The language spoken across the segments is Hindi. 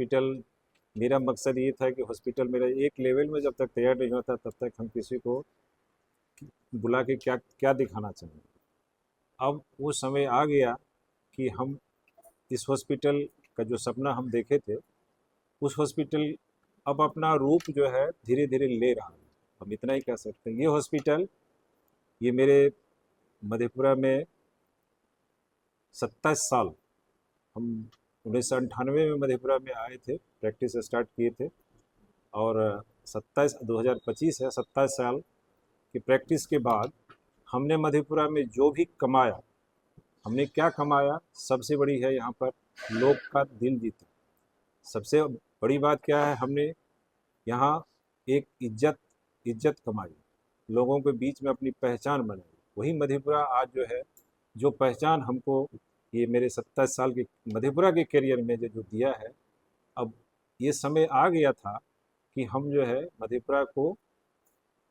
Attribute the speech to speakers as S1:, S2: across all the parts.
S1: हॉस्पिटल, मेरा मकसद ये था कि हॉस्पिटल मेरा एक लेवल में जब तक तैयार नहीं होता तब तक हम किसी को बुला के क्या क्या दिखाना चाहेंगे। अब वो समय आ गया कि हम इस हॉस्पिटल का जो सपना हम देखे थे, उस हॉस्पिटल अब अपना रूप जो है धीरे धीरे ले रहा है। हम इतना ही कह सकते हैं। ये हॉस्पिटल, ये मेरे मधेपुरा में 27 साल, हम 1998 में मधेपुरा में आए थे, प्रैक्टिस स्टार्ट किए थे, और 2025 है, 27 साल की प्रैक्टिस के बाद हमने मधेपुरा में जो भी कमाया, हमने क्या कमाया, सबसे बड़ी है यहाँ पर लोग का दिल जीता। सबसे बड़ी बात क्या है, हमने यहाँ एक इज्जत कमाई, लोगों के बीच में अपनी पहचान बनाई। वही मधेपुरा आज जो है, जो पहचान हमको ये मेरे 27 साल के मधेपुरा के करियर में जो दिया है, अब ये समय आ गया था कि हम जो है मधेपुरा को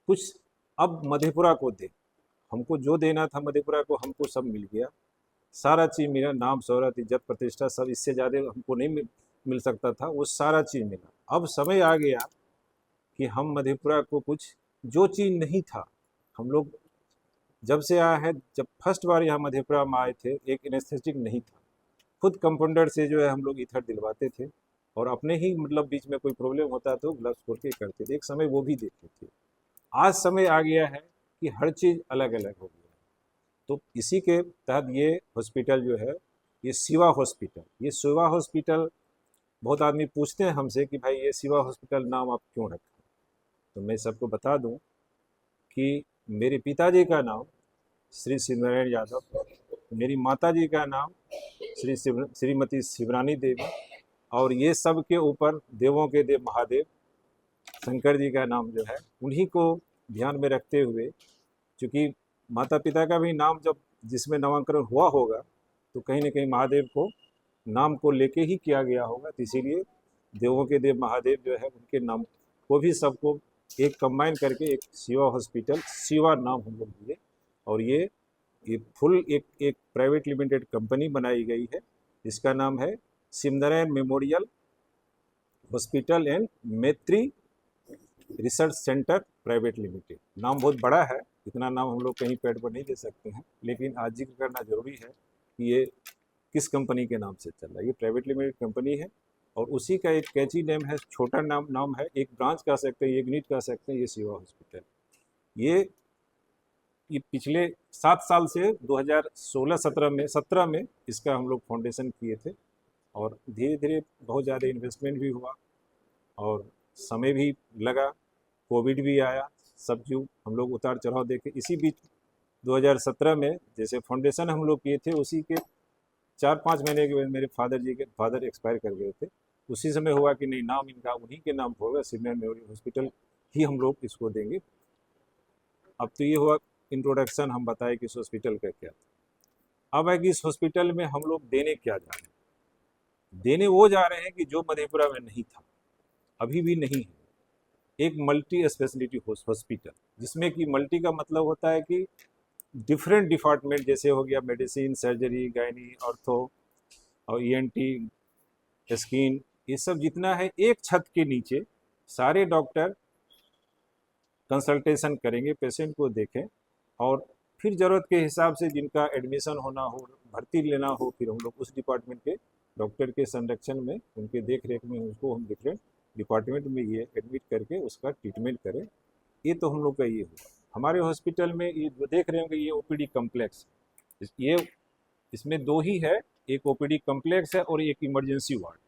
S1: कुछ, अब मधेपुरा को दे, हमको जो देना था मधेपुरा को, हमको सब मिल गया। सारा चीज़ मिला, नाम शोहरत इज्जत प्रतिष्ठा सब, इससे ज़्यादा हमको नहीं मिल सकता था, वो सारा चीज़ मिला। अब समय आ गया कि हम मधेपुरा को कुछ, जो चीज़ नहीं था, हम लोग जब से आया है, जब फर्स्ट बार यहाँ मधेपुरा में आए थे, एक एनेस्थेटिक नहीं था, खुद कंपाउंडर से जो है हम लोग इथर दिलवाते थे, और अपने ही मतलब बीच में कोई प्रॉब्लम होता तो ग्लव्स खोल के करते थे, एक समय वो भी देखते थे। आज समय आ गया है कि हर चीज़ अलग अलग हो गया है। तो इसी के तहत ये हॉस्पिटल जो है, ये शिवा हॉस्पिटल, ये शिवा हॉस्पिटल, बहुत आदमी पूछते हैं हमसे कि भाई ये शिवा हॉस्पिटल नाम आप क्यों रखा। तो मैं सबको बता दूं कि मेरे पिताजी का नाम श्री शिवनारायण यादव, मेरी माताजी का नाम श्रीमती शिवरानी देवी, और ये सब के ऊपर देवों के देव महादेव शंकर जी का नाम जो है, उन्हीं को ध्यान में रखते हुए, क्योंकि माता पिता का भी नाम जब जिसमें नामांकन हुआ होगा तो कहीं ना कहीं महादेव को नाम को लेके ही किया गया होगा, तो इसीलिए देवों के देव महादेव जो है उनके नाम को भी सबको एक कंबाइन करके एक शिवा हॉस्पिटल, शिवा नाम हम लोग दिए। और ये फुल एक प्राइवेट लिमिटेड कंपनी बनाई गई है, इसका नाम है शिवनारायण मेमोरियल हॉस्पिटल एंड मैत्री रिसर्च सेंटर प्राइवेट लिमिटेड। नाम बहुत बड़ा है, इतना नाम हम लोग कहीं पेड़ पर नहीं दे सकते हैं, लेकिन आज जिक्र करना जरूरी है कि ये किस कंपनी के नाम से चल रहा है। ये प्राइवेट लिमिटेड कंपनी है, और उसी का एक कैची नेम है, छोटा नाम है, एक ब्रांच कह सकते हैं, एक यूनिट कह सकते हैं, ये शिवा हॉस्पिटल। ये पिछले 7 साल से 2016-17 में इसका हम लोग फाउंडेशन किए थे, और धीरे धीरे बहुत ज़्यादा इन्वेस्टमेंट भी हुआ और समय भी लगा, कोविड भी आया, सब जो हम लोग उतार चढ़ाव देखे। इसी बीच 2017 में जैसे फाउंडेशन हम लोग किए थे, उसी के 4-5 महीने के बाद मेरे फादर एक्सपायर कर गए थे। उसी समय हुआ कि नहीं, नाम इनका उन्हीं के नाम होगा, शिवनारायण मेमोरियल हॉस्पिटल ही हम लोग इसको देंगे। अब तो ये हुआ इंट्रोडक्शन, हम बताए कि इस हॉस्पिटल का क्या था। अब है कि इस हॉस्पिटल में हम लोग देने क्या जा रहे हैं, देने वो जा रहे हैं कि जो मधेपुरा में नहीं था, अभी भी नहीं है, एक मल्टी स्पेशलिटी हॉस्पिटल, जिसमें कि मल्टी का मतलब होता है कि डिफरेंट डिपार्टमेंट, जैसे हो गया मेडिसिन, सर्जरी, गायनी, ऑर्थो और ईएनटी, स्किन, ये सब जितना है एक छत के नीचे सारे डॉक्टर कंसल्टेशन करेंगे, पेशेंट को देखें, और फिर ज़रूरत के हिसाब से जिनका एडमिशन होना हो, भर्ती लेना हो, फिर हम लोग उस डिपार्टमेंट के डॉक्टर के संरक्षण में, उनके देख रेख में उसको हम डिफरेंट डिपार्टमेंट में ये एडमिट करके उसका ट्रीटमेंट करें। ये तो हम लोग का ये हुआ। हमारे हॉस्पिटल में ये देख रहे होंगे, ये ओपीडी कम्प्लेक्स, ये इसमें दो ही है, एक ओपीडी कम्प्लेक्स है और एक इमरजेंसी वार्ड।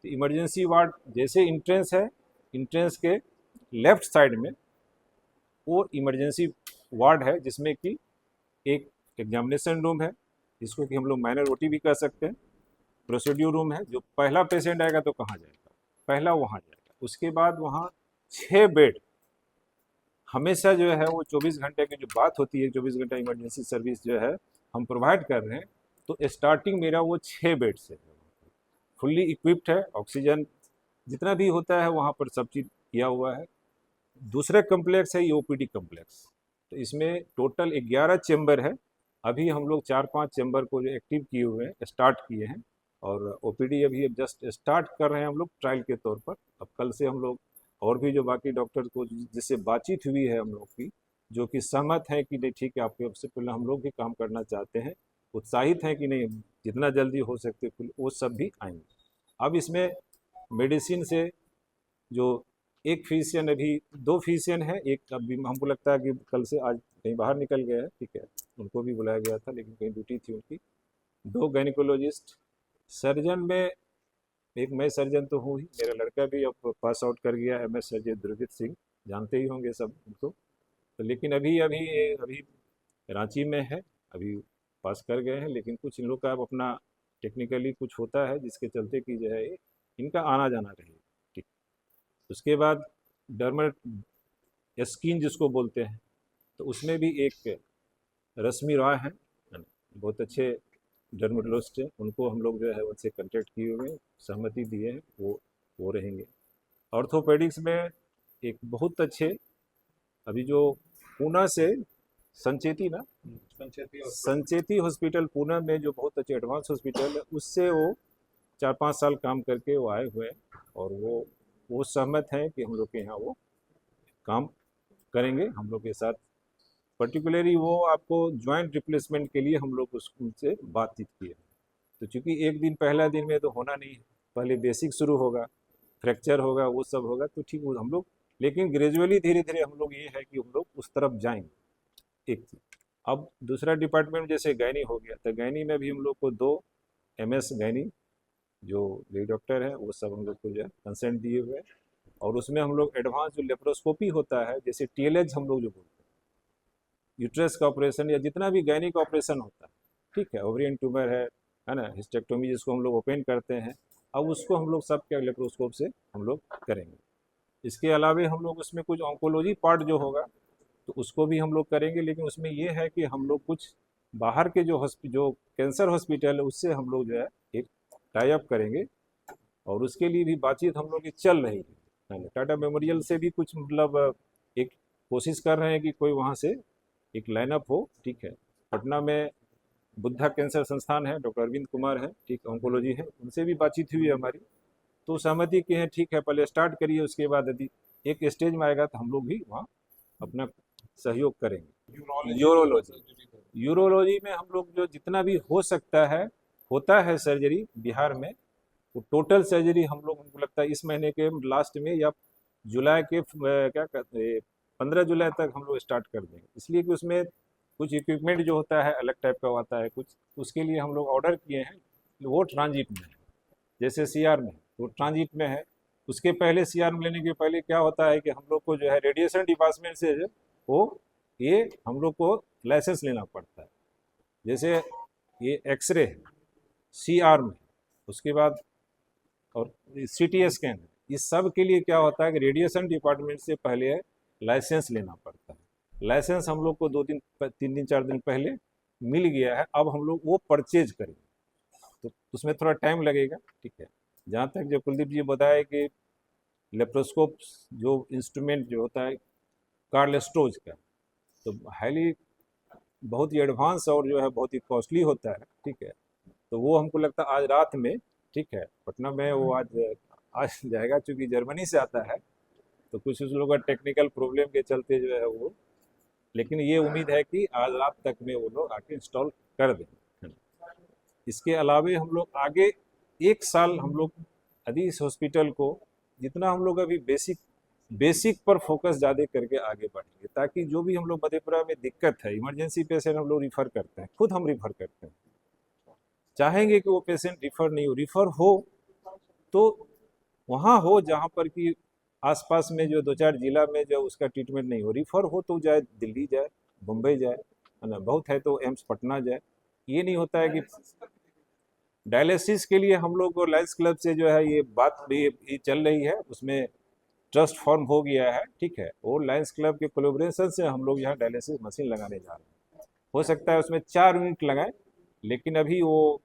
S1: तो इमरजेंसी वार्ड जैसे इंट्रेंस है, इंट्रेंस के लेफ्ट साइड में वो इमरजेंसी वार्ड है, जिसमें कि एक एग्जामिनेशन रूम है, जिसको कि हम लोग माइनर ओटी भी कह सकते हैं, प्रोसीड्यूर रूम है, जो पहला पेशेंट आएगा तो कहाँ जाएगा, पहला वहाँ जाएगा। उसके बाद वहाँ 6 बेड हमेशा जो है वो 24 घंटे की जो बात होती है, 24 घंटा इमरजेंसी सर्विस जो है हम प्रोवाइड कर रहे हैं। तो स्टार्टिंग मेरा वो 6 बेड से है, फुल्ली इक्विप्ड है, ऑक्सीजन जितना भी होता है वहाँ पर सब चीज़ किया हुआ है। दूसरा कम्प्लेक्स है ये ओपीडी कम्प्लेक्स, तो इसमें टोटल 11 चेम्बर है। अभी हम लोग 4-5 चेम्बर को जो एक्टिव किए हुए हैं, स्टार्ट किए हैं, और ओपीडी अभी जस्ट स्टार्ट कर रहे हैं हम लोग ट्रायल के तौर पर। अब कल से हम लोग और भी जो बाकी डॉक्टर को जिससे बातचीत हुई है हम लोग की, जो कि सहमत है कि नहीं ठीक है आपके सबसे पहले हम लोग भी काम करना चाहते हैं, उत्साहित हैं कि नहीं जितना जल्दी हो सकते वो सब भी आएंगे। अब इसमें मेडिसिन से जो एक फिजिशियन, अभी 2 फिजिशियन है, एक अभी हमको लगता है कि कल से आज कहीं बाहर निकल गया है, ठीक है, उनको भी बुलाया गया था लेकिन कहीं ड्यूटी थी उनकी। 2 गायनिकोलॉजिस्ट, सर्जन में एक मैं सर्जन तो हूँ ही, मेरा लड़का भी अब पास आउट कर गया MS सर्जन ध्रुवित सिंह, जानते ही होंगे सब उनको। तो लेकिन अभी अभी अभी रांची में है, अभी पास कर गए हैं, लेकिन कुछ इन लोग का अब अपना टेक्निकली कुछ होता है जिसके चलते कि जो है इनका आना जाना रहे, ठीक। उसके बाद डर्मर स्किन जिसको बोलते हैं, तो उसमें भी एक रश्मि रॉय है ना, बहुत अच्छे डर्मेटोलॉजिस्ट हैं, उनको हम लोग जो है उनसे कंटेक्ट किए हुए हैं, सहमति दिए हैं, वो रहेंगे। ऑर्थोपेडिक्स में एक बहुत अच्छे अभी जो पूना से संचेती ना संचेती हॉस्पिटल पूना में जो बहुत अच्छे एडवांस हॉस्पिटल है, उससे वो 4-5 साल काम करके वो आए हुए हैं और वो सहमत हैं कि हम लोग के यहाँ वो काम करेंगे हम लोग के साथ। पर्टिकुलरली वो आपको जॉइंट रिप्लेसमेंट के लिए हम लोग उनसे बातचीत किए। तो चूंकि एक दिन पहला दिन में तो होना नहीं है, पहले बेसिक शुरू होगा, फ्रैक्चर होगा, वो सब होगा, तो ठीक हम लोग, लेकिन ग्रेजुअली धीरे धीरे हम लोग ये है कि हम लोग उस तरफ जाएंगे। एक चीज, अब दूसरा डिपार्टमेंट जैसे गैनी हो गया, तो गैनी में भी हम लोग को 2 MS गैनी जो लेडी डॉक्टर है वो सब हम लोग को जो है कंसेंट दिए हुए हैं। और उसमें हम लोग एडवांस जो लेप्रोस्कोपी होता है, जैसे TLH हम लोग जो बोलते हैं, यूट्रस का ऑपरेशन या जितना भी गैनी का ऑपरेशन होता है, ठीक है, ओवरियन ट्यूमर है ना, हिस्टेक्टोमी जिसको हम लोग ओपन करते हैं, अब उसको हम लोग सब के लेप्रोस्कोप से हम लोग करेंगे। इसके अलावा हम लोग उसमें कुछ ऑन्कोलॉजी पार्ट जो होगा तो उसको भी हम लोग करेंगे, लेकिन उसमें ये है कि हम लोग कुछ बाहर के जो कैंसर हॉस्पिटल है उससे हम लोग जो है एक टाई अप करेंगे, और उसके लिए भी बातचीत हम लोग की चल रही है। टाटा मेमोरियल से भी कुछ मतलब एक कोशिश कर रहे हैं कि कोई वहाँ से एक लाइनअप हो, ठीक है। पटना में बुद्धा कैंसर संस्थान है, डॉक्टर अरविंद कुमार है, ठीक, ऑन्कोलॉजी है, उनसे भी बातचीत हुई है हमारी, तो सहमति के हैं ठीक है पहले स्टार्ट करिए, उसके बाद यदि एक स्टेज में आएगा तो हम लोग भी वहाँ अपना सहयोग करेंगे। यूरोलॉजी में हम लोग जो जितना भी हो सकता है होता है सर्जरी बिहार में, वो टोटल सर्जरी हम लोग, हमको लगता है इस महीने के लास्ट में या जुलाई के क्या कहते हैं 15 जुलाई तक हम लोग स्टार्ट कर देंगे, इसलिए कि उसमें कुछ इक्विपमेंट जो होता है अलग टाइप का आता है कुछ, उसके लिए हम लोग ऑर्डर किए हैं, वो ट्रांजिट में है। जैसे CR में वो ट्रांजिट में है, उसके पहले CR में लेने के पहले क्या होता है कि हम लोग को जो है रेडिएशन डिपार्टमेंट से जो वो ये हम लोग को लाइसेंस लेना पड़ता है। जैसे ये एक्सरे है CR में, उसके बाद और CT स्कैन है, इस सब के लिए क्या होता है कि रेडिएशन डिपार्टमेंट से पहले लाइसेंस लेना पड़ता है। लाइसेंस हम लोग को 2 दिन 3 दिन 4 दिन पहले मिल गया है, अब हम लोग वो परचेज करेंगे, तो उसमें थोड़ा टाइम लगेगा, ठीक है। जहाँ तक जो कुलदीप जी बताया कि लेप्रोस्कोप जो इंस्ट्रूमेंट जो होता है कार्ल स्टोज का, तो हाईली बहुत ही एडवांस और जो है बहुत ही कॉस्टली होता है, ठीक है। तो वो हमको लगता है आज रात में, ठीक है, पटना में वो आज आज जाएगा, चूँकि जर्मनी से आता है, तो कुछ उस लोगों का टेक्निकल प्रॉब्लम के चलते जो है वो, लेकिन ये उम्मीद है कि आज रात तक में वो लोग आके इंस्टॉल कर देंगे। इसके अलावे हम लोग आगे 1 साल हम लोग यदि इस हॉस्पिटल को जितना हम लोग अभी बेसिक पर फोकस ज़्यादा करके आगे बढ़ेंगे, ताकि जो भी हम लोग मधेपुरा में दिक्कत है, इमरजेंसी पेशेंट हम लोग रिफ़र करते हैं, खुद हम रिफ़र करते हैं, चाहेंगे कि वो पेशेंट रिफ़र नहीं हो, रिफ़र हो तो वहाँ हो जहाँ पर कि आसपास में जो 2-4 जिला में जो उसका ट्रीटमेंट नहीं हो, रिफ़र हो तो जाए दिल्ली जाए, मुंबई जाए, है ना, बहुत है तो एम्स पटना जाए। ये नहीं होता है कि डायलिसिस के लिए हम लोग लायंस क्लब से जो है ये बात भी ये चल रही है, उसमें ट्रस्ट फॉर्म हो गया है, ठीक है, और लायंस क्लब के कोलेब्रेशन से हम लोग यहाँ डायलिसिस मशीन लगाने जा रहे हैं। हो सकता है उसमें 4 यूनिट लगाएं, लेकिन अभी वो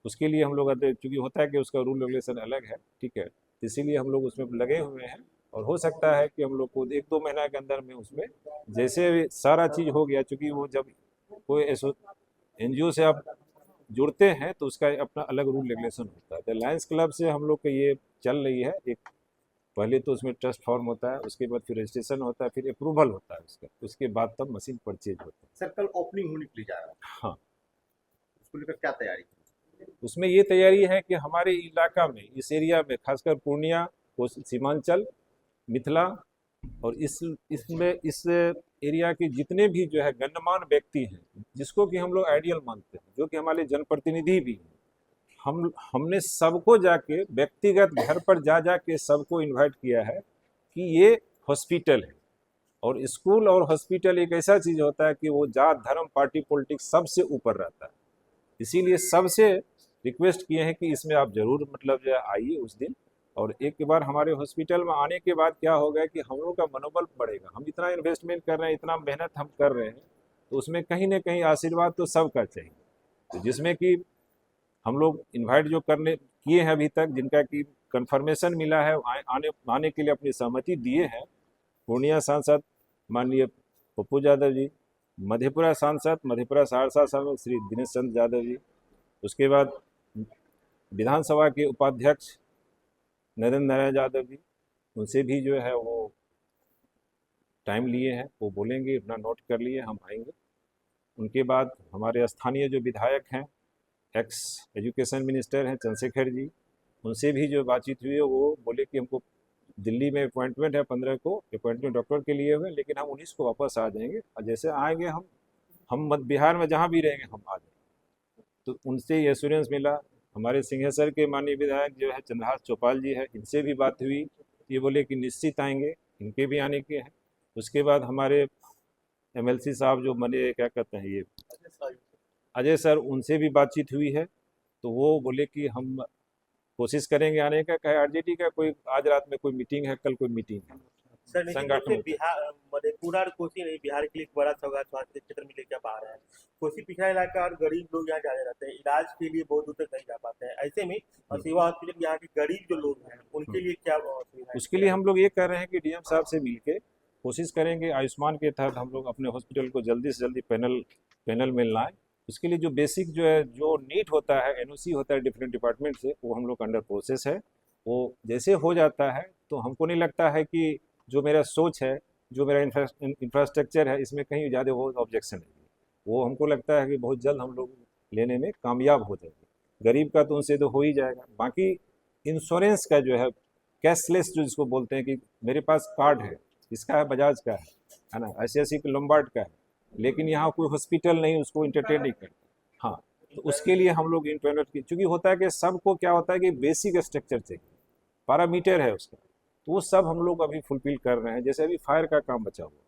S1: उसके लिए हम लोग चूँकि होता है कि उसका रूल रेगुलेशन अलग है, ठीक है, इसीलिए हम लोग उसमें लगे हुए हैं, और हो सकता है कि हम लोग को 1-2 महीना के अंदर में उसमें जैसे सारा चीज़ हो गया, चूँकि वो जब कोई NGO से आप जुड़ते हैं तो उसका अपना अलग रूल रेगुलेशन होता है। तो लायंस क्लब से हम लोग का ये चल रही है। एक पहले तो उसमें ट्रस्ट फॉर्म होता है, उसके बाद फिर रजिस्ट्रेशन होता है, फिर अप्रूवल होता है उसका, उसके बाद तब मशीन परचेज होता है।
S2: सर, कल ओपनिंग होने के लिए जा रहा है,
S1: हाँ,
S2: उसको लेकर क्या तैयारी?
S1: उसमें ये तैयारी है कि हमारे इलाका में, इस एरिया में, खासकर पूर्णिया, सीमांचल, मिथिला और इसमें इस एरिया के जितने भी जो है गण्यमान्य व्यक्ति हैं, जिसको कि हम लोग आइडियल मानते हैं, जो कि हमारे जनप्रतिनिधि भी हैं, हमने सबको जाके व्यक्तिगत घर पर जा जा के सबको इनवाइट किया है कि ये हॉस्पिटल है। और स्कूल और हॉस्पिटल एक ऐसा चीज़ होता है कि वो जात धर्म पार्टी पॉलिटिक्स सबसे ऊपर रहता है। इसीलिए सबसे रिक्वेस्ट किए हैं कि इसमें आप जरूर मतलब जो है आइए उस दिन। और एक बार हमारे हॉस्पिटल में आने के बाद क्या होगा कि हम लोग का मनोबल बढ़ेगा। हम इतना इन्वेस्टमेंट कर रहे हैं, इतना मेहनत हम कर रहे हैं, तो उसमें कहीं ना कहीं आशीर्वाद तो सबका चाहिए। तो जिसमें कि हम लोग इन्वाइट जो करने किए हैं अभी तक, जिनका कि कंफर्मेशन मिला है, आने के लिए अपनी सहमति दिए हैं, पूर्णिया सांसद माननीय पप्पू यादव जी, मधेपुरा सांसद, मधेपुरा सहरसा सांसद श्री दिनेश चंद्र यादव जी, उसके बाद विधानसभा के उपाध्यक्ष नरेंद्र नारायण यादव जी, उनसे भी जो है वो टाइम लिए हैं, वो बोलेंगे, अपना नोट कर लिए, हम आएंगे। उनके बाद हमारे स्थानीय जो विधायक हैं, एक्स एजुकेशन मिनिस्टर हैं चंद्रशेखर जी, उनसे भी जो बातचीत हुई है वो बोले कि हमको दिल्ली में अपॉइंटमेंट है 15 को, अपॉइंटमेंट डॉक्टर के लिए हुए, लेकिन हम 19 को वापस आ जाएंगे। और जैसे आएंगे हम मध्य बिहार में जहाँ भी रहेंगे हम आ जाएंगे। तो उनसे ये एश्योरेंस मिला। हमारे सिंहेश्वर के माननीय विधायक जो है चंद्रहास चौपाल जी है, इनसे भी बात हुई, ये बोले कि निश्चित आएंगे, इनके भी आने के हैं। उसके बाद हमारे एमएलसी साहब जो मने क्या कहते हैं ये अजय सर, उनसे भी बातचीत हुई है। तो वो बोले कि हम कोशिश करेंगे आने का। कहे आरजेडी का कोई आज रात में कोई मीटिंग है, कल कोई मीटिंग है
S2: सर, निश्चित रूप से
S1: संगठन।
S2: बिहार, मधेपुरा और कोसी नहीं, बिहार के लिए एक बड़ा सौगात स्वास्थ्य क्षेत्र में लेकर आ रहा है। कोसी पिछड़ा इलाका और गरीब लोग यहाँ ज्यादा रहते हैं, इलाज के लिए बहुत दूर तक नहीं जा पाते हैं। ऐसे में सेवा हॉस्पिटल यहाँ के गरीब जो लोग हैं उनके लिए क्या सुविधा
S1: उसके लिए हम लोग ये कर रहे हैं कि डीएम साहब से मिलके कोशिश करेंगे, आयुष्मान के तहत हम लोग अपने हॉस्पिटल को जल्दी से जल्दी पैनल में लाएं। उसके लिए जो बेसिक जो है, जो नीट होता है, एनओसी होता है डिफरेंट डिपार्टमेंट से, वो हम लोग अंडर प्रोसेस है। वो जैसे हो जाता है तो हमको नहीं लगता है कि जो मेरा सोच है, जो मेरा इंफ्रास्ट्रक्चर है, इसमें कहीं ज़्यादा वो ऑब्जेक्शन है। वो हमको लगता है कि बहुत जल्द हम लोग लेने में कामयाब हो जाएंगे। गरीब का तो उनसे तो हो ही जाएगा। बाकी इंश्योरेंस का जो है, कैशलेस जो जिसको बोलते हैं कि मेरे पास कार्ड है, इसका है, बजाज का है ना, ऐसे के लोम्बार्ड का है, लेकिन यहाँ कोई हॉस्पिटल नहीं उसको इंटरटेन नहीं करता। हाँ, तो उसके लिए हम लोग इंटरनेट की, चूँकि होता है कि सबको क्या होता है कि बेसिक स्ट्रक्चर चाहिए, पैरामीटर है उसका, तो वो सब हम लोग अभी फुलफिल कर रहे हैं। जैसे अभी फायर का काम बचा हुआ,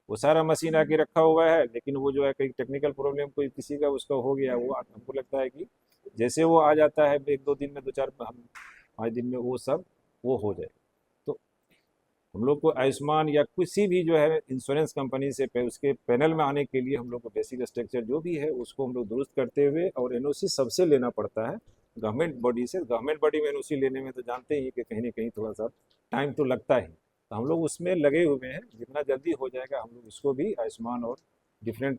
S1: वो सारा मशीन आके रखा हुआ है, लेकिन वो जो है कहीं टेक्निकल प्रॉब्लम कोई किसी का उसका हो गया, वो हमको लगता है कि जैसे वो आ जाता है 1-2 दिन में, 2-4-5 दिन में वो सब वो हो जाए। तो हम लोग को आयुष्मान या किसी भी जो है इंश्योरेंस कंपनी से उसके पैनल में आने के लिए हम लोग को बेसिक स्ट्रक्चर जो भी है उसको हम लोग दुरुस्त करते हुए, और एनओसी सबसे लेना पड़ता है गवर्नमेंट बॉडी से। गवर्नमेंट बॉडी में एनओसी लेने में तो जानते ही कि कहीं ना कहीं थोड़ा सा टाइम तो लगता ही। तो हम लोग उसमें लगे हुए हैं, जितना जल्दी हो जाएगा हम लोग इसको भी आयुष्मान और डिफरेंट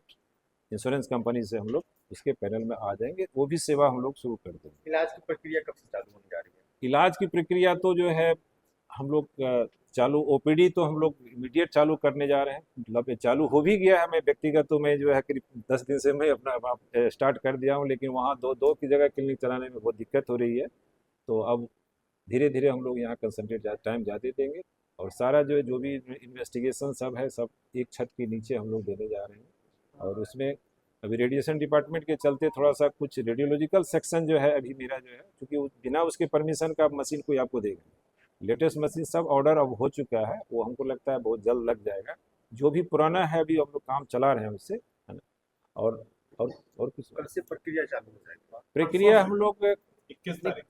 S1: इंश्योरेंस कंपनी से हम लोग उसके पैनल में आ जाएंगे, वो भी सेवा हम लोग शुरू कर देंगे।
S2: इलाज की प्रक्रिया कब से चालू होने जा रही है?
S1: इलाज की प्रक्रिया तो जो है हम लोग चालू, ओपीडी तो हम लोग इमीडिएट चालू करने जा रहे हैं, मतलब ये चालू हो भी गया है। मैं व्यक्तिगत तो मैं जो है करीब 10 दिन से मैं अपना स्टार्ट कर दिया हूँ, लेकिन वहाँ दो दो की जगह क्लिनिक चलाने में बहुत दिक्कत हो रही है। तो अब धीरे धीरे हम लोग यहाँ कंसंट्रेट टाइम ज़्यादा देंगे, और सारा जो भी इन्वेस्टिगेशन सब है, सब एक छत के नीचे हम लोग देने जा रहे हैं। और उसमें अभी रेडिएशन डिपार्टमेंट के चलते थोड़ा सा कुछ रेडियोलॉजिकल सेक्शन जो है अभी मेरा जो है, क्योंकि बिना उसके परमिशन का मशीन कोई आपको देगा। लेटेस्ट मशीन सब ऑर्डर अब हो चुका है, वो हमको लगता है बहुत जल्द लग जाएगा। जो भी पुराना है अभी हम लोग काम चला रहे हैं उससे, है ना। और और कुछ
S2: कल से प्रक्रिया चालू हो जाएगी?
S1: प्रक्रिया हम लोग
S2: 21 तारीख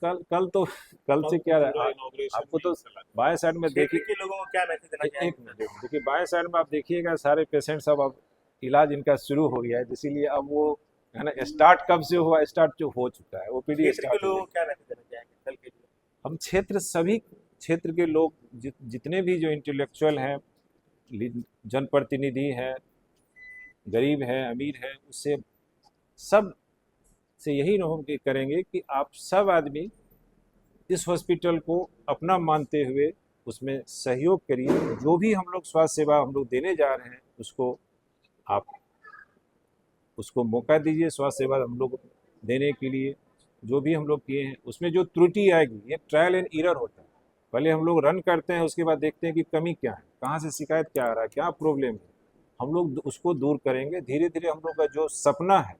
S1: कल से क्या रहा आपको तो बाएं साइड में
S2: क्षेत्र
S1: देखिए,
S2: के लोगों को क्या मैसेज देना
S1: एक
S2: चाहेंगे?
S1: मिनट देखिए, बाएं साइड में आप देखिएगा सारे पेशेंट सब अब इलाज इनका शुरू हो गया है, इसीलिए अब वो है ना, स्टार्ट कब से हुआ, स्टार्ट जो हो चुका है, ओपीडी
S2: क्षेत्र के
S1: स्टार्ट हो
S2: लोगों
S1: गया।
S2: को क्या मैसेज देना चाहेंगे कल के लिए?
S1: हम सभी क्षेत्र के लोग, जितने भी जो इंटेलेक्चुअल हैं, जनप्रतिनिधि हैं, गरीब है, अमीर है, उससे सब से यही हम करेंगे कि आप सब आदमी इस हॉस्पिटल को अपना मानते हुए उसमें सहयोग करिए। जो भी हम लोग स्वास्थ्य सेवा हम लोग देने जा रहे हैं उसको आप उसको मौका दीजिए। स्वास्थ्य सेवा हम लोग देने के लिए जो भी हम लोग किए हैं उसमें जो त्रुटि आएगी, ये ट्रायल एंड एरर होता है। पहले हम लोग रन करते हैं, उसके बाद देखते हैं कि कमी क्या है, कहाँ से शिकायत क्या आ रहा है, क्या प्रॉब्लम है, हम लोग उसको दूर करेंगे। धीरे धीरे हम लोग का जो सपना है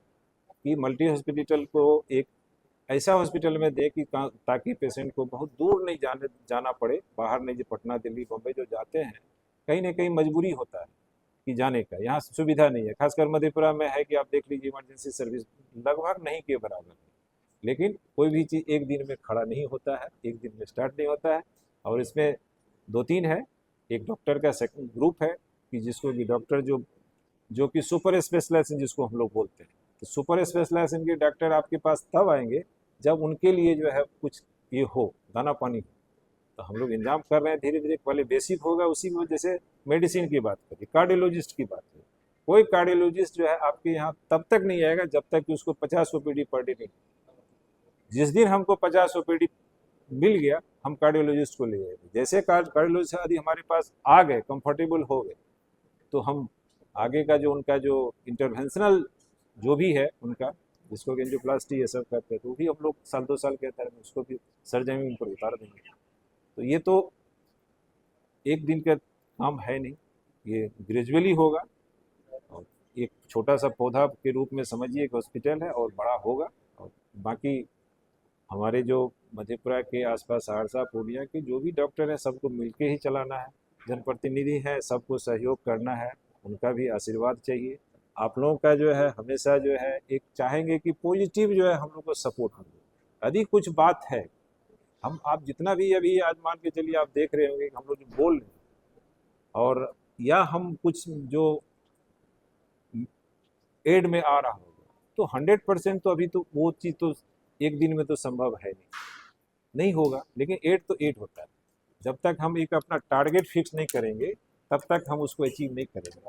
S1: कि मल्टी हॉस्पिटल को एक ऐसा हॉस्पिटल में दे कि ताकि पेशेंट को बहुत दूर नहीं जाना पड़े, बाहर नहीं, जो पटना दिल्ली बम्बई जो जाते हैं कहीं ना कहीं मजबूरी होता है कि जाने का, यहाँ सुविधा नहीं है। खासकर मधेपुरा में है कि आप देख लीजिए इमरजेंसी सर्विस लगभग नहीं के बराबर है। लेकिन कोई भी चीज़ एक दिन में खड़ा नहीं होता है, एक दिन में स्टार्ट नहीं होता है। और इसमें 2-3 है। एक डॉक्टर का सेकंड ग्रुप है कि जिसको कि डॉक्टर जो कि सुपर स्पेशलाइजेशन जिसको हम लोग बोलते हैं, तो सुपर स्पेशलाइजेशन के डॉक्टर आपके पास तब आएंगे जब उनके लिए जो है कुछ ये हो, दाना पानी हो। तो हम लोग इंतजाम कर रहे हैं धीरे धीरे। पहले बेसिक होगा, उसी में जैसे मेडिसिन की बात करिए, कार्डियोलॉजिस्ट की बात करिए, कोई कार्डियोलॉजिस्ट जो है आपके यहाँ तब तक नहीं आएगा जब तक कि उसको 50 ओपीडी पर डे नहीं। जिस दिन हमको 50 ओपीडी मिल गया, हम कार्डियोलॉजिस्ट को ले जाएंगे। जैसे कार्डियोलॉजिस्ट यदि हमारे पास आ गए, कंफर्टेबल हो गए, तो हम आगे का जो उनका जो इंटरवेंशनल जो भी है उनका, जिसको एंजियोप्लास्टी ये सब करते हैं, तो भी हम लोग साल 2 साल के अंदर उसको भी सर्जरी में ऊपर उतार देंगे। तो ये तो एक दिन का काम है नहीं, ये ग्रेजुअली होगा। और एक छोटा सा पौधा के रूप में समझिए एक हॉस्पिटल है और बड़ा होगा। और बाकी हमारे जो मधेपुरा के आसपास सहरसा पूर्णिया के जो भी डॉक्टर हैं सबको मिलके ही चलाना है। जनप्रतिनिधि हैं, सबको सहयोग करना है, उनका भी आशीर्वाद चाहिए। आप लोगों का जो है हमेशा जो है एक चाहेंगे कि पॉजिटिव जो है हम लोग को सपोर्ट मिले। यदि कुछ बात है, हम आप जितना भी अभी आज मान के चलिए आप देख रहे होंगे हम लोग जो बोल रहे हैं, और या हम कुछ जो एड में आ रहा होगा, तो 100% तो अभी तो वो चीज़ तो एक दिन में तो संभव है नहीं होगा। लेकिन एड तो एड होता है। जब तक हम एक अपना टारगेट फिक्स नहीं करेंगे तब तक हम उसको अचीव नहीं करेंगे।